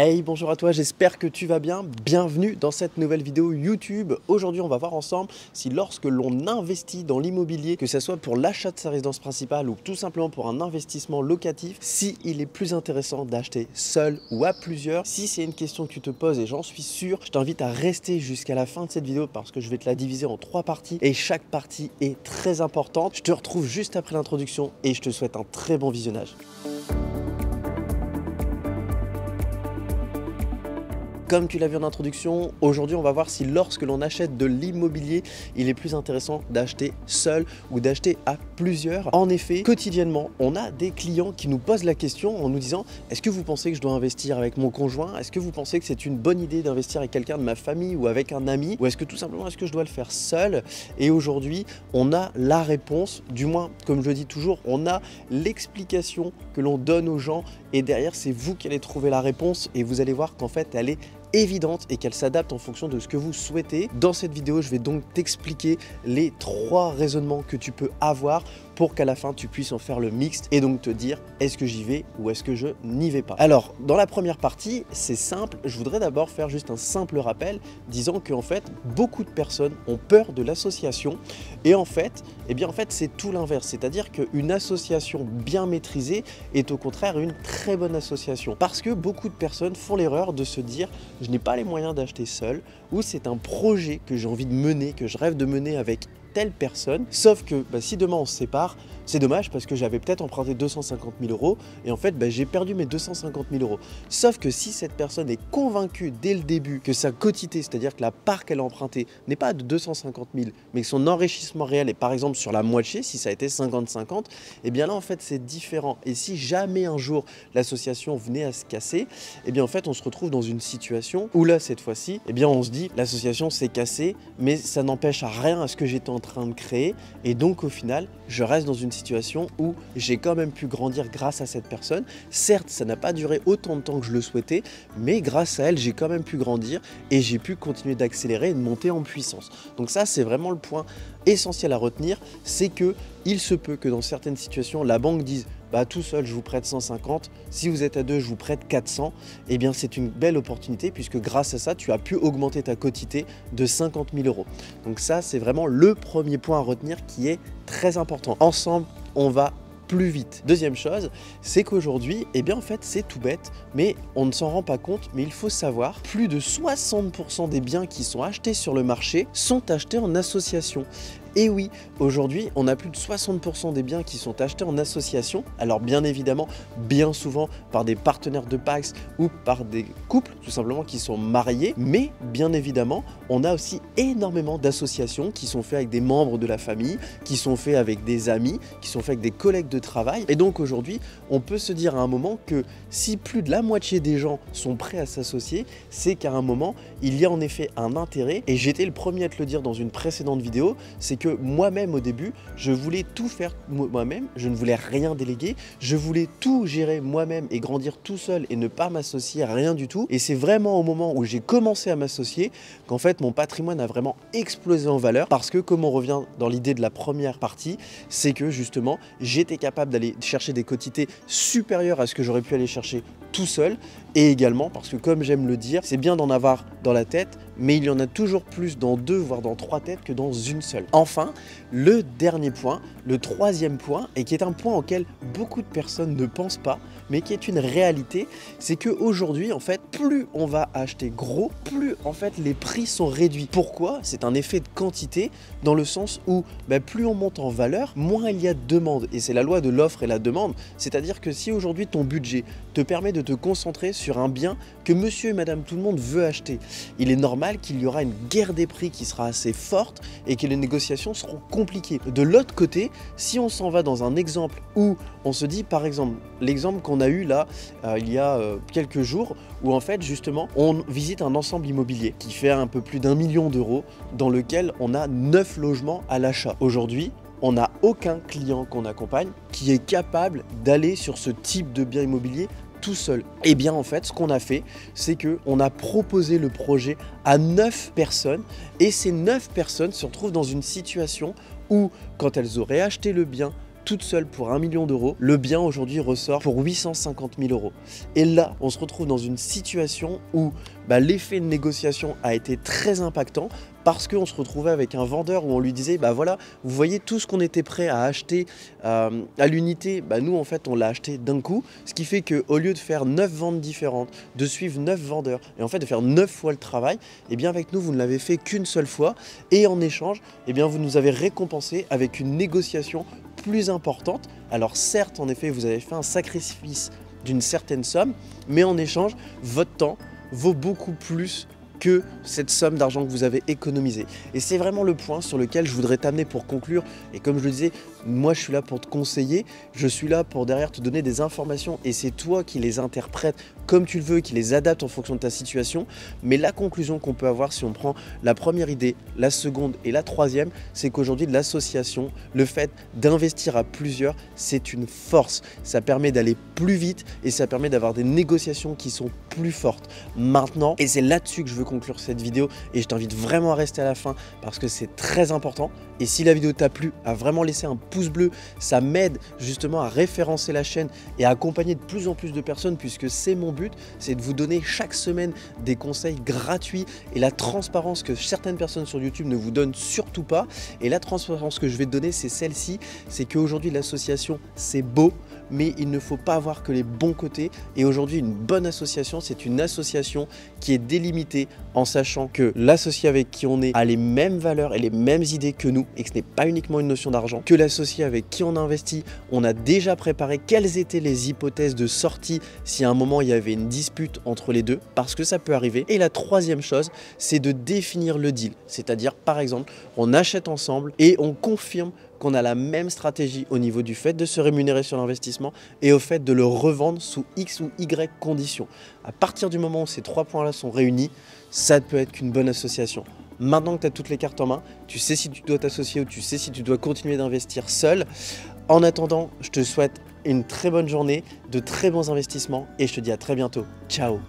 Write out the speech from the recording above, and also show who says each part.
Speaker 1: Hey, bonjour à toi, j'espère que tu vas bien. Bienvenue dans cette nouvelle vidéo YouTube. Aujourd'hui, on va voir ensemble si lorsque l'on investit dans l'immobilier, que ce soit pour l'achat de sa résidence principale ou tout simplement pour un investissement locatif, si il est plus intéressant d'acheter seul ou à plusieurs. Si c'est une question que tu te poses et j'en suis sûr, je t'invite à rester jusqu'à la fin de cette vidéo parce que je vais te la diviser en 3 parties et chaque partie est très importante. Je te retrouve juste après l'introduction et je te souhaite un très bon visionnage. Comme tu l'as vu en introduction, aujourd'hui on va voir si lorsque l'on achète de l'immobilier, il est plus intéressant d'acheter seul ou d'acheter à plusieurs. En effet, quotidiennement, on a des clients qui nous posent la question en nous disant « Est-ce que vous pensez que je dois investir avec mon conjoint? Est-ce que vous pensez que c'est une bonne idée d'investir avec quelqu'un de ma famille ou avec un ami? Ou est-ce que tout simplement, est-ce que je dois le faire seul ?» Et aujourd'hui, on a la réponse, du moins, comme je le dis toujours, on a l'explication que l'on donne aux gens et derrière, c'est vous qui allez trouver la réponse et vous allez voir qu'en fait, elle est évidente et qu'elle s'adapte en fonction de ce que vous souhaitez. Dans cette vidéo, je vais donc t'expliquer les 3 raisonnements que tu peux avoir pour qu'à la fin tu puisses en faire le mixte et donc te dire est-ce que j'y vais ou est-ce que je n'y vais pas. Alors dans la première partie, c'est simple, je voudrais d'abord faire juste un simple rappel disant qu'en fait beaucoup de personnes ont peur de l'association et en fait, c'est tout l'inverse, c'est-à-dire qu'une association bien maîtrisée est au contraire une très bonne association parce que beaucoup de personnes font l'erreur de se dire je n'ai pas les moyens d'acheter seul ou c'est un projet que j'ai envie de mener, que je rêve de mener avec telle personne, sauf que si demain on se sépare, c'est dommage parce que j'avais peut-être emprunté 250 000 € et en fait j'ai perdu mes 250 000 €. Sauf que si cette personne est convaincue dès le début que sa quotité, c'est-à-dire que la part qu'elle a empruntée n'est pas de 250 000 mais que son enrichissement réel est par exemple sur la moitié, si ça a été 50-50, et bien là en fait c'est différent. Et si jamais un jour l'association venait à se casser, et bien en fait on se retrouve dans une situation où là cette fois-ci, et bien on se dit l'association s'est cassée mais ça n'empêche à rien à ce que j'étais en train de créer et donc au final je reste dans une situation où j'ai quand même pu grandir grâce à cette personne. Certes ça n'a pas duré autant de temps que je le souhaitais mais grâce à elle j'ai quand même pu grandir et j'ai pu continuer d'accélérer et de monter en puissance. Donc ça c'est vraiment le point essentiel à retenir, c'est que il se peut que dans certaines situations la banque dise tout seul je vous prête 150, si vous êtes à 2 je vous prête 400, et bien c'est une belle opportunité puisque grâce à ça tu as pu augmenter ta quotité de 50 000 €. Donc ça c'est vraiment le premier point à retenir qui est très important. Ensemble on va plus vite. Deuxième chose, c'est qu'aujourd'hui, en fait c'est tout bête, mais on ne s'en rend pas compte, mais il faut savoir, plus de 60% des biens qui sont achetés sur le marché sont achetés en association. Et oui, aujourd'hui, on a plus de 60% des biens qui sont achetés en association. Alors bien évidemment, bien souvent par des partenaires de PACS ou par des couples tout simplement qui sont mariés. Mais bien évidemment, on a aussi énormément d'associations qui sont faites avec des membres de la famille, qui sont faites avec des amis, qui sont faites avec des collègues de travail. Et donc aujourd'hui, on peut se dire à un moment que si plus de la moitié des gens sont prêts à s'associer, c'est qu'à un moment, il y a en effet un intérêt. Et j'étais le premier à te le dire dans une précédente vidéo, c'est que moi-même au début, je voulais tout faire moi-même, je ne voulais rien déléguer, je voulais tout gérer moi-même et grandir tout seul et ne pas m'associer à rien du tout. Et c'est vraiment au moment où j'ai commencé à m'associer qu'en fait mon patrimoine a vraiment explosé en valeur parce que comme on revient dans l'idée de la première partie, c'est que justement j'étais capable d'aller chercher des quotités supérieures à ce que j'aurais pu aller chercher tout seul et également parce que comme j'aime le dire, c'est bien d'en avoir dans la tête, mais il y en a toujours plus dans 2 voire dans 3 têtes que dans une seule. Enfin, le dernier point, le 3e point, et qui est un point auquel beaucoup de personnes ne pensent pas, mais qui est une réalité, c'est qu'aujourd'hui, en fait, plus on va acheter gros, plus en fait les prix sont réduits. Pourquoi? C'est un effet de quantité dans le sens où plus on monte en valeur, moins il y a de demande. Et c'est la loi de l'offre et la demande. C'est-à-dire que si aujourd'hui ton budget te permet de te concentrer sur un bien que monsieur et madame tout le monde veut acheter, il est normal qu'il y aura une guerre des prix qui sera assez forte et que les négociations seront compliquées. De l'autre côté, si on s'en va dans un exemple où on se dit par exemple, l'exemple qu'on a eu là il y a quelques jours où en fait justement on visite un ensemble immobilier qui fait un peu plus d'1 million d'euros dans lequel on a 9 logements à l'achat. Aujourd'hui, on n'a aucun client qu'on accompagne qui est capable d'aller sur ce type de bien immobilier tout seul. Et bien en fait ce qu'on a fait, c'est qu'on a proposé le projet à 9 personnes et ces 9 personnes se retrouvent dans une situation où quand elles auraient acheté le bien toute seule pour 1 million d'euros, le bien aujourd'hui ressort pour 850 000 euros. Et là, on se retrouve dans une situation où l'effet de négociation a été très impactant parce qu'on se retrouvait avec un vendeur où on lui disait voilà, vous voyez tout ce qu'on était prêt à acheter à l'unité, nous en fait on l'a acheté d'un coup, ce qui fait qu'au lieu de faire 9 ventes différentes, de suivre 9 vendeurs et en fait de faire 9 fois le travail, et bien avec nous vous ne l'avez fait qu'une seule fois et en échange, et bien vous nous avez récompensé avec une négociation plus importante. Alors certes en effet vous avez fait un sacrifice d'une certaine somme, mais en échange votre temps vaut beaucoup plus que cette somme d'argent que vous avez économisée. Et c'est vraiment le point sur lequel je voudrais t'amener pour conclure. Et comme je le disais, moi je suis là pour te conseiller, je suis là pour derrière te donner des informations et c'est toi qui les interprètes comme tu le veux, qui les adapte en fonction de ta situation. Mais la conclusion qu'on peut avoir si on prend la première idée, la seconde et la troisième, c'est qu'aujourd'hui l'association, le fait d'investir à plusieurs, c'est une force. Ça permet d'aller plus vite et ça permet d'avoir des négociations qui sont plus fortes. Maintenant, et c'est là-dessus que je veux conclure cette vidéo et je t'invite vraiment à rester à la fin parce que c'est très important. Et si la vidéo t'a plu, à vraiment laisser un pouce bleu, ça m'aide justement à référencer la chaîne et à accompagner de plus en plus de personnes puisque c'est mon but, c'est de vous donner chaque semaine des conseils gratuits et la transparence que certaines personnes sur YouTube ne vous donnent surtout pas. Et la transparence que je vais te donner, c'est celle-ci, c'est qu'aujourd'hui l'association c'est beau, mais il ne faut pas avoir que les bons côtés. Et aujourd'hui, une bonne association, c'est une association qui est délimitée en sachant que l'associé avec qui on est a les mêmes valeurs et les mêmes idées que nous et que ce n'est pas uniquement une notion d'argent, que l'associé avec qui on investit, on a déjà préparé quelles étaient les hypothèses de sortie si à un moment il y avait une dispute entre les deux, parce que ça peut arriver. Et la troisième chose, c'est de définir le deal, c'est-à-dire par exemple, on achète ensemble et on confirme qu'on a la même stratégie au niveau du fait de se rémunérer sur l'investissement et au fait de le revendre sous X ou Y conditions. À partir du moment où ces trois points-là sont réunis, ça ne peut être qu'une bonne association. Maintenant que tu as toutes les cartes en main, tu sais si tu dois t'associer ou tu sais si tu dois continuer d'investir seul. En attendant, je te souhaite une très bonne journée, de très bons investissements et je te dis à très bientôt. Ciao!